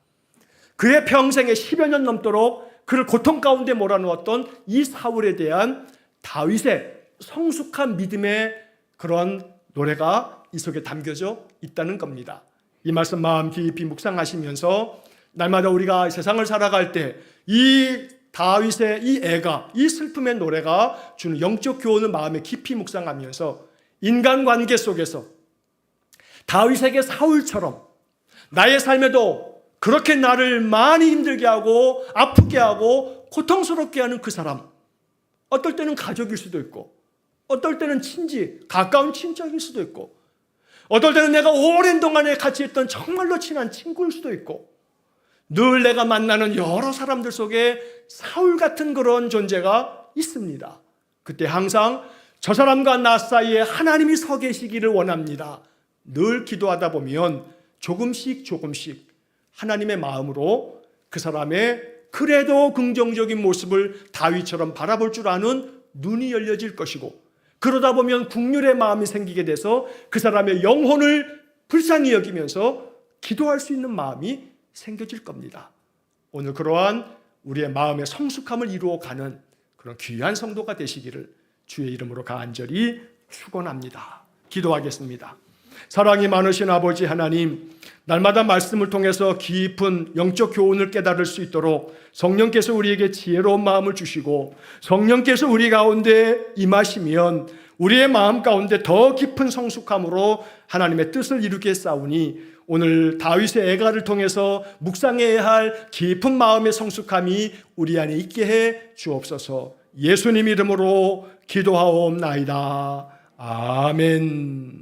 그의 평생에 10여 년 넘도록 그를 고통 가운데 몰아넣었던 이 사울에 대한 다윗의 성숙한 믿음의 그런 노래가 이 속에 담겨져 있다는 겁니다. 이 말씀 마음 깊이 묵상하시면서 날마다 우리가 세상을 살아갈 때 이 다윗의 이 애가, 이 슬픔의 노래가 주는 영적 교훈을 마음에 깊이 묵상하면서 인간관계 속에서 다윗에게 사울처럼 나의 삶에도 그렇게 나를 많이 힘들게 하고 아프게 하고 고통스럽게 하는 그 사람, 어떨 때는 가족일 수도 있고 어떨 때는 가까운 친척일 수도 있고 어떨 때는 내가 오랜 동안에 같이 했던 정말로 친한 친구일 수도 있고 늘 내가 만나는 여러 사람들 속에 사울 같은 그런 존재가 있습니다. 그때 항상 저 사람과 나 사이에 하나님이 서 계시기를 원합니다. 늘 기도하다 보면 조금씩 하나님의 마음으로 그 사람의 그래도 긍정적인 모습을 다윗처럼 바라볼 줄 아는 눈이 열려질 것이고 그러다 보면 긍휼의 마음이 생기게 돼서 그 사람의 영혼을 불쌍히 여기면서 기도할 수 있는 마음이 생겨질 겁니다. 오늘 그러한 우리의 마음의 성숙함을 이루어가는 그런 귀한 성도가 되시기를 주의 이름으로 간절히 축원합니다. 기도하겠습니다. 사랑이 많으신 아버지 하나님, 날마다 말씀을 통해서 깊은 영적 교훈을 깨달을 수 있도록 성령께서 우리에게 지혜로운 마음을 주시고 성령께서 우리 가운데 임하시면 우리의 마음 가운데 더 깊은 성숙함으로 하나님의 뜻을 이루겠사오니 오늘 다윗의 애가를 통해서 묵상해야 할 깊은 마음의 성숙함이 우리 안에 있게 해 주옵소서. 예수님 이름으로 기도하옵나이다. 아멘.